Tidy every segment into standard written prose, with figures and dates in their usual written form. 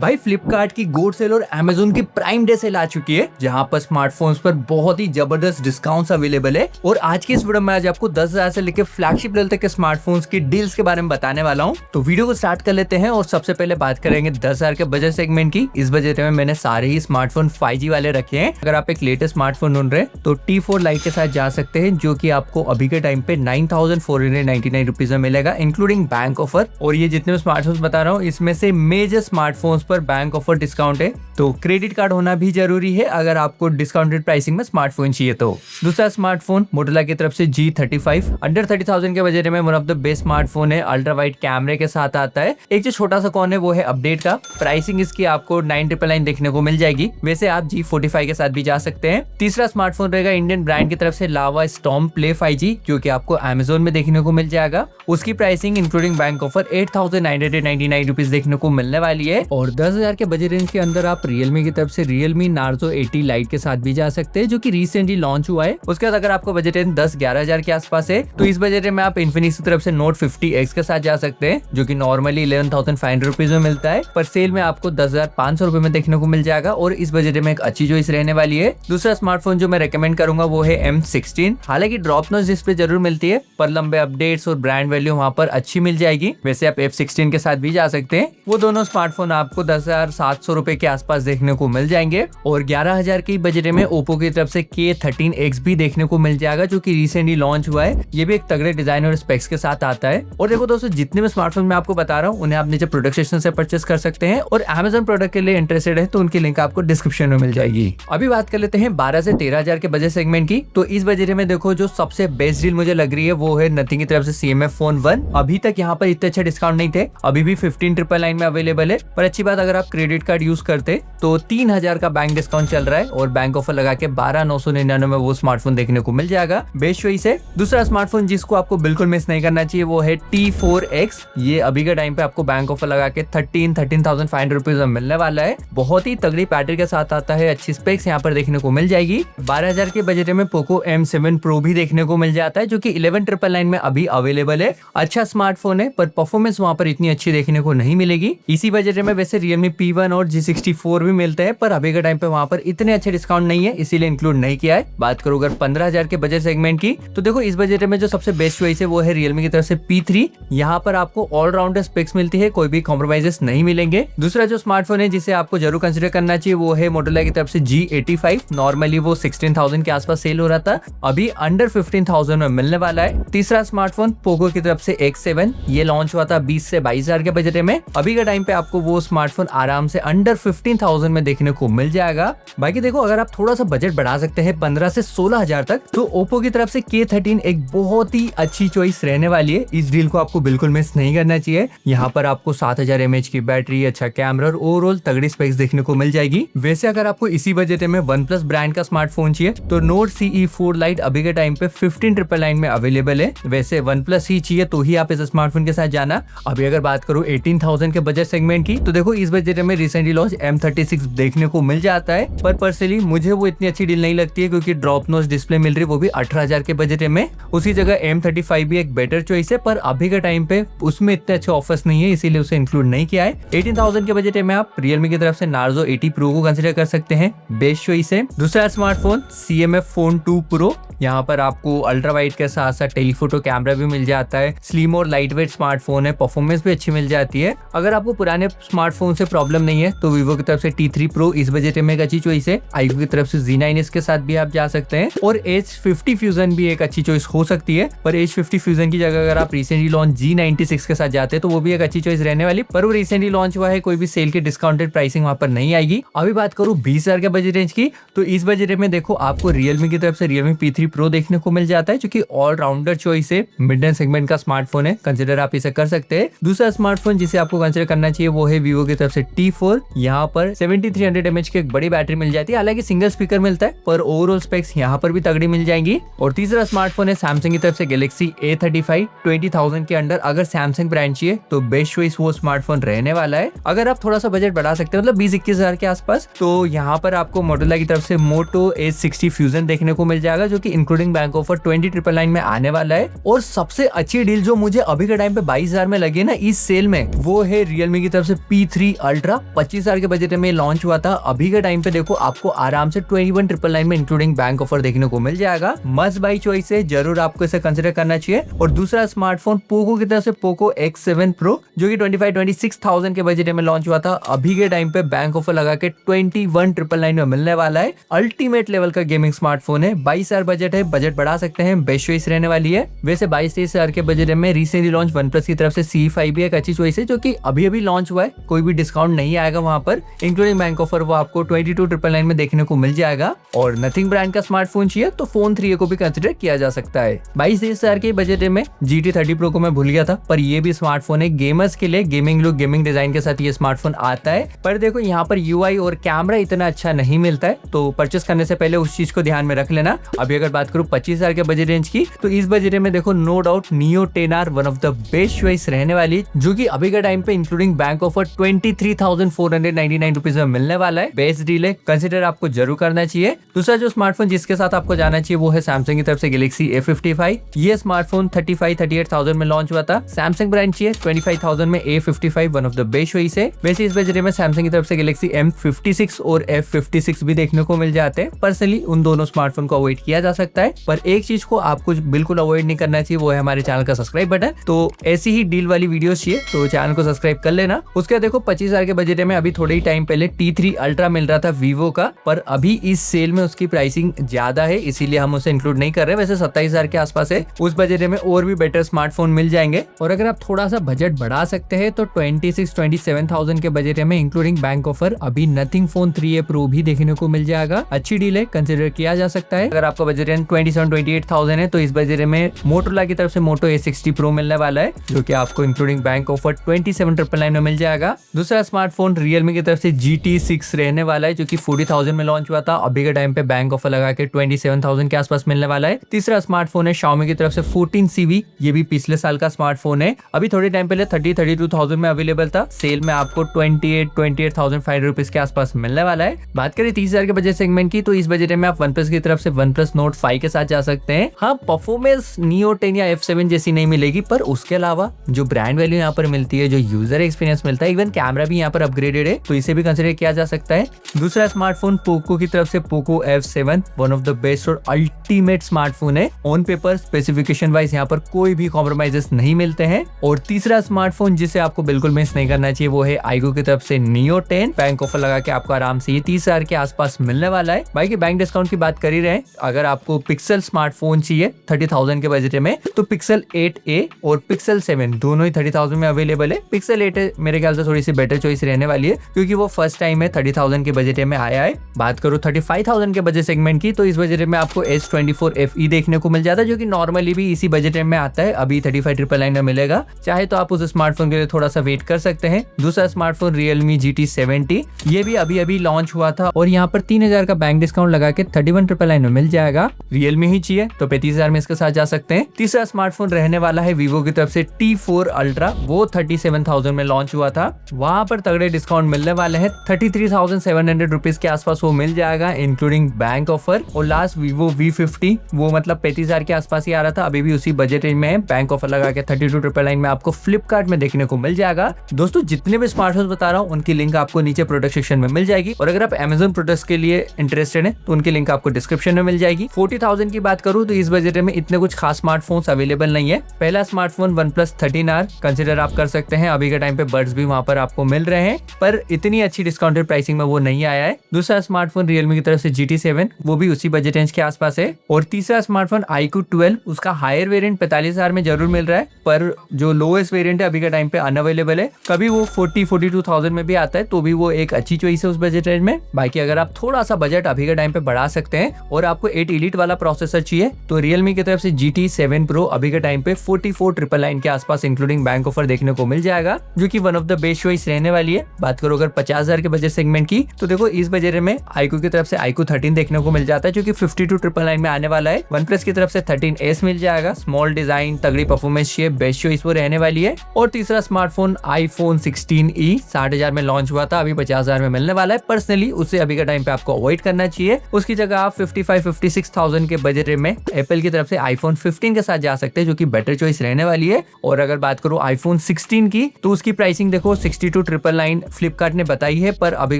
भाई फ्लिपकार्ट की गोड सेल और अमेजोन की प्राइम डे सेल आ चुकी है, जहां पर स्मार्टफोन्स पर बहुत ही जबरदस्त डिस्काउंट्स अवेलेबल है। और आज की इस वीडियो में आज आपको 10,000 से लेकर फ्लैगशिप लेवल तक के स्मार्टफोन्स की डील्स के बारे में बताने वाला हूं। तो वीडियो को स्टार्ट कर लेते हैं और सबसे पहले बात करेंगे 10,000 के बजट सेगमेंट की। इस बजट में मैंने सारे ही स्मार्टफोन 5G वाले रखे हैं। अगर आप एक लेटेस्ट स्मार्टफोन ढूंढ रहे हैं तो T4 Lite के साथ जा सकते हैं, जो कि आपको अभी के टाइम पे 9,499 रुपीज में मिलेगा, इंक्लूडिंग बैंक ऑफर। और ये जितने स्मार्टफोन बता रहा हूँ इसमें से मेजर स्मार्टफोन्स पर बैंक ऑफर डिस्काउंट है, तो क्रेडिट कार्ड होना भी जरूरी है अगर आपको डिस्काउंटेड प्राइसिंग में स्मार्टफोन चाहिए। तो दूसरा स्मार्टफोन मोटोरोला की तरफ से G35 अंडर 30,000 के बजट में one of the best smartphone है। अल्ट्रा वाइड कैमरे के साथ आता है। एक जो छोटा सा कौन है वो है अपडेट का। प्राइसिंग इसकी आपको 9,999 देखने को मिल जाएगी। वैसे आप G45 के साथ भी जा सकते हैं। तीसरा स्मार्टफोन रहेगा इंडियन ब्रांड की तरफ से लावा स्टॉर्म प्ले 5G, जो कि आपको अमेजोन में देखने को मिल जाएगा। उसकी pricing including bank offer 8,999 rupees देखने को मिलने वाली है। और 10,000 के बजट रेंज के अंदर आप रियलमी की तरफ से रियलमी नार्जो 80 लाइट के साथ भी जा सकते हैं, जो कि रिसेंटली लॉन्च हुआ है। उसके बाद अगर आपको बजट रेंज 10-11,000 के आसपास है तो इस बजट में आप इन्फिनिक्स की तरफ से नोट 50X के साथ जा सकते हैं, जो कि नॉर्मली 11,500 रुपीज में मिलता है, पर सेल में आपको 10,500 रुपए में देखने को मिल जाएगा। और इस बजट में एक अच्छी चॉइस रहने वाली है। दूसरा स्मार्टफोन जो मैं रेकमेंड करूंगा वो है M16। हालांकि ड्रॉप नॉच डिस्प्ले जरूर मिलती है, पर लंबे अपडेट्स और ब्रांड वैल्यू वहां पर अच्छी मिल जाएगी। वैसे आप F16 के साथ भी जा सकते हैं। वो दोनों स्मार्टफोन आपको 10,700 रुपए के आसपास देखने को मिल जाएंगे। और 11,000 के बजट में ओप्पो की तरफ से K13X भी देखने को मिल जाएगा, जो कि रिसेंटली लॉन्च हुआ है। ये भी एक तगड़े डिजाइन और स्पेक्स के साथ आता है। और देखो दोस्तों, जितने भी स्मार्टफोन मैं आपको बता रहा हूँ उन्हें आप नीचे प्रोडक्ट सेक्शन से परचेस कर सकते हैं। और Amazon प्रोडक्ट के लिए इंटरेस्टेड है तो उनकी लिंक आपको डिस्क्रिप्शन में मिल जाएगी। अभी बात कर लेते हैं 12 से 13,000 के बजट सेगमेंट की। तो इस बजट में देखो जो सबसे बेस्ट डील मुझे लग रही है वो है नथिंग की तरफ से CMF Phone 1। अभी तक यहाँ पर इतने अच्छे डिस्काउंट नहीं थे, अभी भी 15,999 में अवेलेबल है। पर अच्छी बात, अगर आप क्रेडिट कार्ड यूज करते तो 3,000 का बैंक डिस्काउंट चल रहा है और बैंक ऑफर लगा के 12,999 में वो स्मार्टफोन देखने को मिल जाएगा। बेस्ट चॉइस है। दूसरा स्मार्टफोन जिसको आपको बिल्कुल मिस नहीं करना चाहिए वो है T4X। ये अभी के टाइम पे आपको बैंक ऑफर लगा के 13,500 रुपीज में मिलने वाला है। बहुत ही तगड़ी बैटरी के साथ आता है, अच्छी स्पेक्स यहाँ पर देखने को मिल जाएगी। 12,000 के बजट में पोको M7 Pro भी देखने को मिल जाता है, जो कि 11,999 में अभी अवेलेबल है। अच्छा स्मार्टफोन है, पर परफॉर्मेंस वहाँ पर इतनी अच्छी देखने को नहीं मिलेगी। इसी बजट में वैसे Realme P1 और G64 भी मिलते हैं, पर अभी के टाइम पे वहाँ पर इतने अच्छे डिस्काउंट नहीं है, इसीलिए इंक्लूड नहीं किया है। बात करूँ अगर 15,000 के बजट सेगमेंट की, तो देखो इस बजट में जो सबसे बेस्ट चॉइस है वो है Realme की तरफ से P3। यहाँ पर आपको ऑलराउंडर स्पेक्स मिलती है, कोई भी कॉम्प्रोमाइजेस नहीं मिलेंगे। दूसरा जो स्मार्टफोन है जिसे आपको जरूर कंसिडर करना चाहिए वो है मोटोरोला की तरफ से G85। नॉर्मली वो 16,000 के आसपास सेल हो रहा था, अभी अंडर 15,000 में मिलने वाला है। तीसरा स्मार्टफोन पोको की तरफ से X7। ये लॉन्च हुआ था 20 से 22,000 के बजट में। अभी के टाइम पे आपको वो स्मार्टफोन आराम से अंडर 15,000 में देखने को मिल जाएगा। बाकी देखो, अगर आप थोड़ा सा बजट बढ़ा सकते हैं 15 से 16,000 तक, तो ओप्पो की तरफ से K13 एक बहुत ही अच्छी चॉइस रहने वाली है। इस डील को आपको बिल्कुल मिस नहीं करना चाहिए। यहाँ पर आपको 7,000 mAh की बैटरी, अच्छा कैमरा और ओवरऑल तगड़ी स्पेक्स देखने को मिल जाएगी। वैसे अगर आपको इसी बजट में OnePlus ब्रांड का स्मार्टफोन चाहिए तो नोट CE4 Lite अभी के टाइम पे 15,999 में अवेलेबल है। वैसे OnePlus ही चाहिए तो ही आप इस स्मार्टफोन के साथ जाना। अभी अगर बात करूँ 18,000 के बजट सेगमेंट की, तो देखो इस बजट में रिसेंटली लॉन्च M36 देखने को मिल जाता है, पर पर्सनली मुझे वो इतनी अच्छी डील नहीं लगती है, क्योंकि ड्रॉप नॉच डिस्प्ले मिल रही है वो भी 18,000 के बजट में। उसी जगह M35 भी एक बेटर चॉइस है, पर अभी के टाइम पे उसमें इतने अच्छे ऑफर्स नहीं है, इसीलिए उसे इंक्लूड नहीं किया है। 18,000 के बजट में आप Realme की तरफ से Narzo 80 Pro को कंसिडर कर सकते हैं, बेस्ट चॉइस है। दूसरा स्मार्टफोन CMF Phone 2 Pro। यहाँ पर आपको अल्ट्रा वाइड के साथ साथ टेलीफोटो कैमरा भी मिल जाता है। स्लिम और लाइट वेट स्मार्टफोन है, परफॉर्मेंस भी अच्छी मिल जाती है। अगर आपको पुराने स्मार्टफोन से प्रॉब्लम नहीं है तो Vivo की तरफ से T3 Pro इस बजट में एक अच्छी चॉइस है। iQOO की तरफ से Z9S के साथ भी आप जा सकते हैं। और H50 Fusion भी एक अच्छी चॉइस हो सकती है, पर H50 Fusion की जगह अगर आप रिसेंटली लॉन्च G96 के साथ जाते हैं तो वो भी एक अच्छी चॉइस रहने वाली, पर वो रिसेंटली लॉन्च हुआ है, कोई भी सेल की डिस्काउंटेड प्राइसिंग वहां पर नहीं आएगी। अभी बात करूँ 20,000 के बजट रेंज की, तो इस बजट में देखो आपको Realme की तरफ से Realme P3 Pro देखने को मिल जाता है, जो कि ऑलराउंडर चॉइस है। मिड रेंज सेगमेंट का स्मार्टफोन है, कंसिडर आप इसे कर सकते हैं। दूसरा स्मार्टफोन जिसे आपको कंसिडर करना चाहिए वो है Vivo की तरफ से T4। यहाँ पर 7300 mAh की एक बड़ी बैटरी मिल जाती है, हालांकि सिंगल स्पीकर मिलता है, पर ओवरऑल स्पेक्स यहाँ पर भी तगड़ी मिल जाएंगी। और तीसरा स्मार्टफोन है Samsung की तरफ से Galaxy A35। 20,000 के अंडर अगर Samsung ब्रांड चाहिए तो बेस्ट चॉइस वो स्मार्टफोन रहने वाला है। अगर आप थोड़ा सा बजट बढ़ा सकते हैं, मतलब 20-21,000 के आसपास, तो यहाँ पर आपको मोटोरोला की तरफ से Moto H60 Fusion देखने को मिल जाएगा, जो कि इंक्लूडिंग बैंक ऑफर 20,999 में आने वाला है। और सबसे अच्छी डील जो मुझे अभी के टाइम पे 22,000 में लगी ना इस सेल में, वो है Realme की तरफ से P3 T3 अल्ट्रा 25,000 के बजट में लॉन्च हुआ था। अभी के टाइम पे देखो आपको आराम से 21,999 में इंक्लूडिंग बैंक ऑफर देखने को मिल जाएगा। मस्ट बाई चॉइस है, जरूर आपको इसे कंसिडर करना चाहिए। और दूसरा स्मार्टफोन पोको की तरफ से पोको X7 Pro जो कि 25,26,000 के बजट में लॉन्च हुआ था। अभी के टाइम पे बैंक ऑफर लगा के 21,999 में मिलने वाला है। अल्टीमेट लेवल का गेमिंग स्मार्टफोन है। 22,000 बजट है, बजट बढ़ा सकते हैं, बेस्ट चॉइस रहने वाली है। वैसे 22-23,000 के बजट में रिसेंटली लॉन्च OnePlus की तरफ से C5 भी एक अच्छी चॉइस है जो कि अभी अभी लॉन्च हुआ है, कोई भी डिस्काउंट नहीं आएगा वहां पर, इंक्लूडिंग बैंक ऑफर वो आपको 22,999 में देखने को मिल जाएगा। और नथिंग ब्रांड का स्मार्टफोन चाहिए तो फोन 3 को भी कंसिडर किया जा सकता है। 22,000 के बजट में GT30 Pro को मैं भूल गया था, पर ये भी स्मार्टफोन है गेमर्स के लिए। गेमिंग लुक, गेमिंग डिजाइन के साथ ये स्मार्टफोन आता है। पर देखो यहाँ पर UI और कैमरा इतना अच्छा नहीं मिलता है, तो परचेस करने से पहले उस चीज को ध्यान में रख लेना। अभी अगर बात करूँ 25,000 के बजट रेंज की, तो इस बजट में देखो no doubt Neo 10R one of the best choice रहने वाली है, जो कि अभी के टाइम पे इंक्लूडिंग बैंक ऑफर 23,499 रुपीज में मिलने वाला है। बेस्ट डील है, कंसिडर आपको जरूर करना चाहिए। दूसरा जो स्मार्टफोन जिसके साथ आपको जाना चाहिए वो है सैमसंग की तरफ से Galaxy A55। ये स्मार्टफोन 38,000 में लॉन्च हुआ था। सैमसंग ब्रांड चाहिए 25,000 में A55 one of the best choice है। वैसे इस बजट में सैमसंग की तरफ से Galaxy M56 और F56 भी देखने को मिल जाते हैं। पर्सनली उन दोनों स्मार्टफोन को अवॉइड किया जा सकता है, पर एक चीज को आपको बिल्कुल अवॉइड नहीं करना चाहिए, वो है हमारे चैनल का सब्सक्राइब बटन। तो ऐसी ही डील वाली वीडियोस चाहिए तो चैनल को सब्सक्राइब कर लेना। उसके देखो 25,000 के बजट में अभी थोड़े ही टाइम पहले T3 अल्ट्रा मिल रहा था वीवो का, पर अभी इस सेल में उसकी प्राइसिंग ज्यादा है, इसीलिए हम उसे इंक्लूड नहीं कर रहे। वैसे 27,000 के आसपास है। उस बजट में और भी बेटर स्मार्टफोन मिल जाएंगे। और अगर आप थोड़ा सा बजट बढ़ा सकते हैं तो 26,000-27,000 के बजट में इंक्लूडिंग बैंक ऑफर अभी नथिंग फोन 3A Pro भी देखने को मिल जाएगा। अच्छी डील है, कंसिडर किया जा सकता है। अगर आपका बजट 27,000-28,000 है तो इस बजट में मोटोरोला की तरफ से Moto A60 Pro मिलने वाला है, जो कि आपको इंक्लूडिंग बैंक ऑफर 27,999 में मिल जाएगा। दूसरा स्मार्टफोन Realme की तरफ से GT6 रहने वाला है, जो कि 40,000 में लॉन्च हुआ था। अभी के टाइम पे बैंक ऑफर लगा के 27,000 के आसपास मिलने वाला है। तीसरा स्मार्टफोन है Xiaomi की तरफ से 14CV। ये भी पिछले साल का स्मार्टफोन है। अभी थोड़े टाइम पहले 32,000 में अवेलेबल था। सेल में आपको 28,500 रुपीज के आसपास मिलने वाला है। बात करें 30,000 के बजट सेगमेंट की, तो इस बजट में आप OnePlus की तरफ से OnePlus Nord 5 के साथ जा सकते हैं। हाँ, परफॉर्मेंस Neo 10 या F7 जैसी नहीं मिलेगी, पर उसके अलावा जो ब्रांड वैल्यू यहाँ पर मिलती है, जो यूजर एक्सपीरियंस मिलता है, इवन कैमरा भी यहाँ पर अपग्रेडेड है, तो इसे भी कंसिडर किया जा सकता है। दूसरा स्मार्टफोन पोको की तरफ से Poco F7 one of the best और अल्टीमेट स्मार्टफोन है। ऑन पेपर स्पेसिफिकेशन वाइज यहाँ पर कोई भी कॉम्प्रोमाइजेस नहीं मिलते हैं। और तीसरा स्मार्टफोन जिसे आपको बिल्कुल मिस नहीं करना चाहिए वो है iQOO की तरफ से Neo 10। बैंक ऑफर लगा के आपको आराम से ये 30,000 के आसपास मिलने वाला है। बाकी बैंक डिस्काउंट की बात कर ही रहे, अगर आपको पिक्सल स्मार्टफोन चाहिए 30,000 के बजट में, तो पिक्सल 8A और पिक्सल 7 दोनों ही 30,000 में अवेलेबल है। पिक्सल 8 मेरे ख्याल से थोड़ी सी बेटर चॉइस रहने वाली है, क्योंकि वो फर्स्ट टाइम है 30,000 के बजट में आया है। बात करो 35,000 के बजट सेगमेंट की, तो इस बजट में आपको S24 FE देखने को मिल जाता है, जो कि नॉर्मली भी इसी बजट में आता है। अभी 35,999 में मिलेगा। चाहे तो आप उस स्मार्टफोन के लिए थोड़ा सा वेट कर सकते हैं। दूसरा स्मार्टफोन Realme GT70, ये भी अभी अभी लॉन्च हुआ था और यहाँ पर 3,000 का बैंक डिस्काउंट लगा के 31,999 में मिल जाएगा। Realme ही चाहिए तो 35,000 में इसके साथ जा सकते हैं। तीसरा स्मार्टफोन रहने वाला है Vivo की तरफ से T4 Ultra, वो 37,000 में लॉन्च हुआ था। वहां पर तगड़े डिस्काउंट मिलने वाले हैं। 33,700 रुपीज के आसपास वो मिल जाएगा इंक्लूडिंग बैंक ऑफर। और लास्ट Vivo V50, वो मतलब 35,000 के आसपास ही आ रहा था, अभी भी उसी बजट रेंज में है। बैंक ऑफर लगा के 32,999 में आपको फ्लिपकार्ट में देखने को मिल जाएगा। दोस्तों जितने भी स्मार्टफोन बता रहा हूँ उनकी लिंक आपको नीचे प्रोडक्ट सेक्शन में मिल जाएगी, और अगर आप Amazon प्रोडक्ट्स के लिए इंटरेस्टेड हैं तो उनकी लिंक आपको डिस्क्रिप्शन में मिल जाएगी। 40,000 की बात करूँ तो इस बजट में इतने कुछ खास स्मार्टफोन्स अवेलेबल नहीं है। पहला स्मार्टफोन OnePlus 13R कंसिडर आप कर सकते हैं। अभी के टाइम पे बड्स भी वहां पर आपको मिल रहे हैं, पर इतनी अच्छी डिस्काउंटेड प्राइसिंग में वो नहीं आया है। दूसरा स्मार्टफोन Realme की तरफ से GT7, वो भी उसी बजट रेंज के आसपास है। और तीसरा स्मार्टफोन iQOO 12, उसका हायर वेरिएंट 45,000 में जरूर मिल रहा है, पर जो लोएस्ट वेरिएंट है अभी के टाइम पे अनअवेलेबल है। कभी वो 42,000 में भी आता है, तो भी वो एक अच्छी चॉइस है उस बजट रेंज में। बाकी अगर आप थोड़ा सा बजट अभी के टाइम पे बढ़ा सकते हैं और आपको 8 Elite वाला प्रोसेसर चाहिए, तो Realme की तरफ से GT7 Pro अभी के टाइम पे 44,999 के आसपास इंक्लूडिंग बैंक ऑफर देखने को मिल जाएगा, जो कि one of the best choice रहने वाली है। बात करो अगर 50,000 के बजट सेगमेंट की, तो देखो इस बजट में iQOO की तरफ से iQOO 13 देखने को मिल जाता है, जो कि 52,999 में आने वाला है। OnePlus की तरफ से 13S मिल जाएगा। स्मॉल डिजाइन, तगड़ी परफॉर्मेंस चाहिए, बेस्ट चॉइस वो रहने वाली है। और तीसरा स्मार्टफोन iPhone 16e 60,000 में लॉन्च हुआ था, अभी 50,000 में मिलने वाला है। पर्सनली उसे अभी के टाइम पे आपको अवॉइड करना चाहिए। उसकी जगह आप 55,000-56,000 के बजट में एप्पल की तरफ से iPhone 15 के साथ जा सकते हैं, जो कि बेटर चॉइस रहने वाली है। और अगर बात करो iPhone 16 की, तो उसकी प्राइसिंग देखो 60 52,999 फ्लिपकार्ट ने बताई है, पर अभी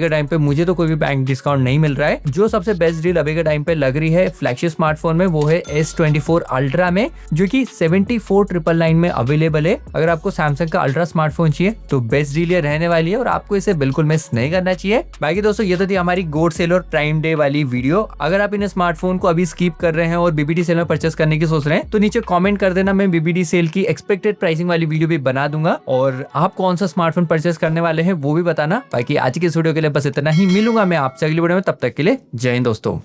के टाइम पे मुझे तो कोई भी बैंक डिस्काउंट नहीं मिल रहा है। जो सबसे बेस्ट डील अभी के टाइम पे लग रही है फ्लैगशिप स्मार्टफोन में, वो है S24 अल्ट्रा में, जो कि 74,999 में अवेलेबल है। अगर आपको सैमसंग का अल्ट्रा स्मार्टफोन चाहिए तो बेस्ट डील ये रहने वाली है और आपको इसे बिल्कुल मिस नहीं करना चाहिए। बाकी दोस्तों ये तो थी हमारी गोड सेल और प्राइम डे वाली वीडियो। अगर आप इन स्मार्टफोन को अभी स्किप कर रहे हैं और बीबीडी सेल में परचेस करने की सोच रहे हैं तो नीचे कमेंट कर देना, मैं बीबीडी सेल की एक्सपेक्टेड प्राइसिंग वाली वीडियो भी बना दूंगा और आप कौन सा स्मार्टफोन परचेस करने वाले हैं वो भी बताना। बाकी आज की इस वीडियो के लिए बस इतना ही, मिलूंगा मैं आपसे अगली वीडियो में, तब तक के लिए जय हिंद दोस्तों।